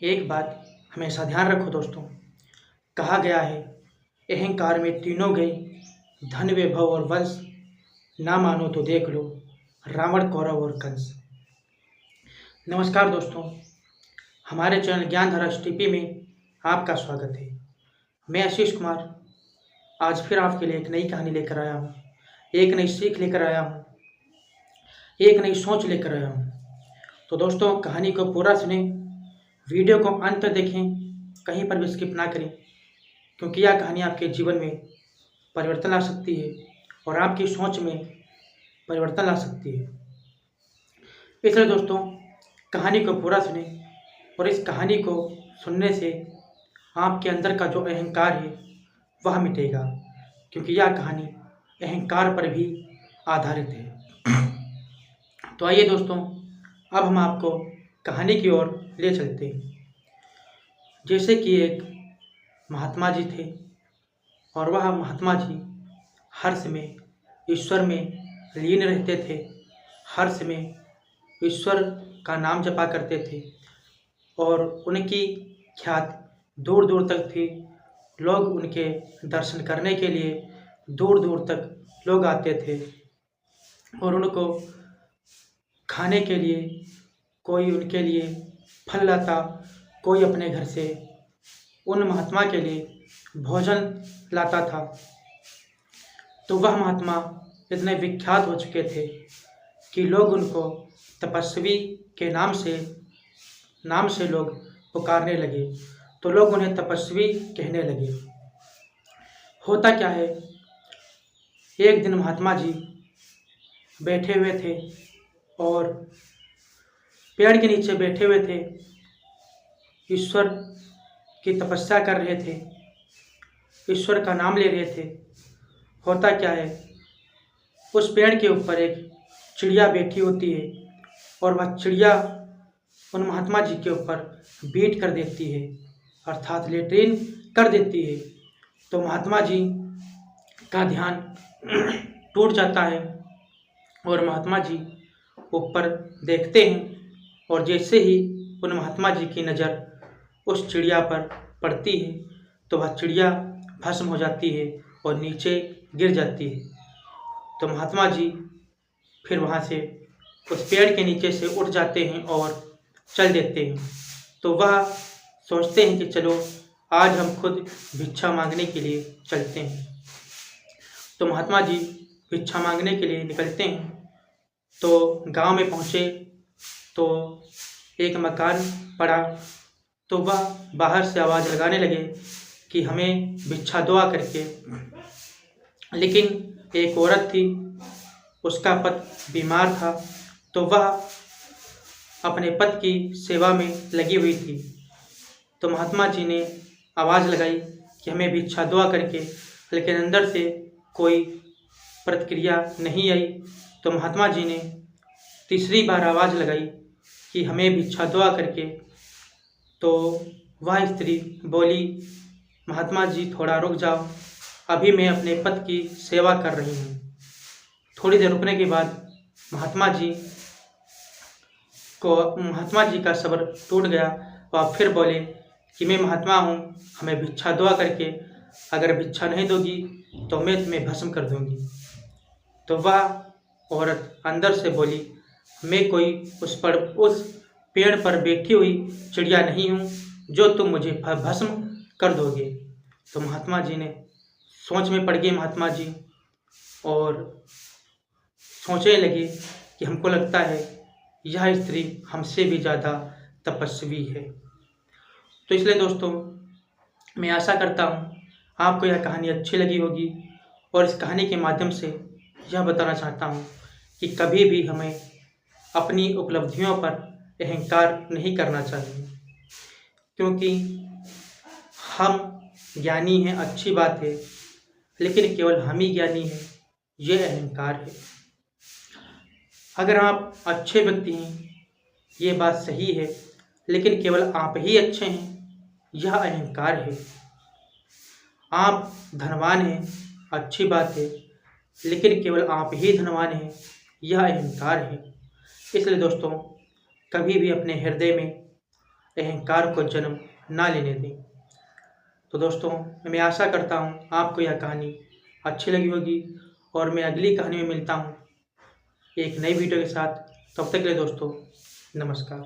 एक बात हमेशा ध्यान रखो दोस्तों। कहा गया है, अहंकार में तीनों गए, धन वैभव और वंश। ना मानो तो देख लो, रावण कौरव और कंस। नमस्कार दोस्तों, हमारे चैनल ज्ञानधारा STP में आपका स्वागत है। मैं आशीष कुमार आज फिर आपके लिए एक नई कहानी लेकर आया हूँ, एक नई सीख लेकर आया हूँ, एक नई सोच लेकर आया हूँ। तो दोस्तों, कहानी को पूरा सुने, वीडियो को अंत तक देखें, कहीं पर भी स्किप ना करें, क्योंकि यह कहानी आपके जीवन में परिवर्तन ला सकती है और आपकी सोच में परिवर्तन ला सकती है। इसलिए दोस्तों, कहानी को पूरा सुने और इस कहानी को सुनने से आपके अंदर का जो अहंकार है वह मिटेगा, क्योंकि यह कहानी अहंकार पर भी आधारित है। तो आइए दोस्तों, अब हम आपको कहानी की ओर ले चलते हैं। जैसे कि एक महात्मा जी थे और वह महात्मा जी हर समय ईश्वर में लीन रहते थे, हर समय ईश्वर का नाम जपा करते थे और उनकी ख्याति दूर दूर तक थी। लोग उनके दर्शन करने के लिए दूर दूर तक लोग आते थे और उनको खाने के लिए कोई उनके लिए फल लाता, कोई अपने घर से उन महात्मा के लिए भोजन लाता था। तो वह महात्मा इतने विख्यात हो चुके थे कि लोग उनको तपस्वी के नाम से लोग पुकारने लगे, तो लोग उन्हें तपस्वी कहने लगे। होता क्या है, एक दिन महात्मा जी बैठे हुए थे और पेड़ के नीचे बैठे हुए थे, ईश्वर की तपस्या कर रहे थे, ईश्वर का नाम ले रहे थे। होता क्या है, उस पेड़ के ऊपर एक चिड़िया बैठी होती है और वह चिड़िया उन महात्मा जी के ऊपर बीट कर देती है, अर्थात लेट्रिन कर देती है। तो महात्मा जी का ध्यान टूट जाता है और महात्मा जी ऊपर देखते हैं और जैसे ही उन महात्मा जी की नज़र उस चिड़िया पर पड़ती है तो वह चिड़िया भस्म हो जाती है और नीचे गिर जाती है। तो महात्मा जी फिर वहाँ से उस पेड़ के नीचे से उठ जाते हैं और चल देते हैं। तो वह सोचते हैं कि चलो आज हम खुद भिक्षा मांगने के लिए चलते हैं। तो महात्मा जी भिक्षा मांगने के लिए निकलते हैं। तो गांव में पहुँचे तो एक मकान पड़ा, तो वह बाहर से आवाज़ लगाने लगे कि हमें भिक्षा दो आ करके। लेकिन एक औरत थी, उसका पति बीमार था, तो वह अपने पति की सेवा में लगी हुई थी। तो महात्मा जी ने आवाज़ लगाई कि हमें भिक्षा दो आ करके, लेकिन अंदर से कोई प्रतिक्रिया नहीं आई। तो महात्मा जी ने तीसरी बार आवाज़ लगाई कि हमें भिक्षा दो आ करके। तो वह स्त्री बोली, महात्मा जी थोड़ा रुक जाओ, अभी मैं अपने पति की सेवा कर रही हूँ। थोड़ी देर रुकने के बाद महात्मा जी का सब्र टूट गया। वह फिर बोले कि मैं महात्मा हूँ, हमें भिक्षा दो आ करके, अगर भिक्षा नहीं दोगी तो मैं तुम्हें भस्म कर दूँगी। तो वह औरत अंदर से बोली, मैं कोई उस पेड़ पर बैठी हुई चिड़िया नहीं हूँ जो तुम मुझे भस्म कर दोगे। तो महात्मा जी ने सोच में पड़ गए महात्मा जी और सोचने लगे कि हमको लगता है यह स्त्री हमसे भी ज़्यादा तपस्वी है। तो इसलिए दोस्तों, मैं आशा करता हूँ आपको यह कहानी अच्छी लगी होगी और इस कहानी के माध्यम से यह बताना चाहता हूँ कि कभी भी हमें अपनी उपलब्धियों पर अहंकार नहीं करना चाहिए, क्योंकि हम ज्ञानी हैं, अच्छी बात है, लेकिन केवल हम ही ज्ञानी हैं, यह अहंकार है। अगर आप अच्छे व्यक्ति हैं, ये बात सही है, लेकिन केवल आप ही अच्छे हैं, यह अहंकार है। आप धनवान हैं, अच्छी बात है, लेकिन केवल आप ही धनवान हैं, यह अहंकार है। इसलिए दोस्तों, कभी भी अपने हृदय में अहंकार को जन्म ना लेने दें। तो दोस्तों, मैं आशा करता हूँ आपको यह कहानी अच्छी लगी होगी और मैं अगली कहानी में मिलता हूँ एक नई वीडियो के साथ। तब तक के लिए दोस्तों, नमस्कार।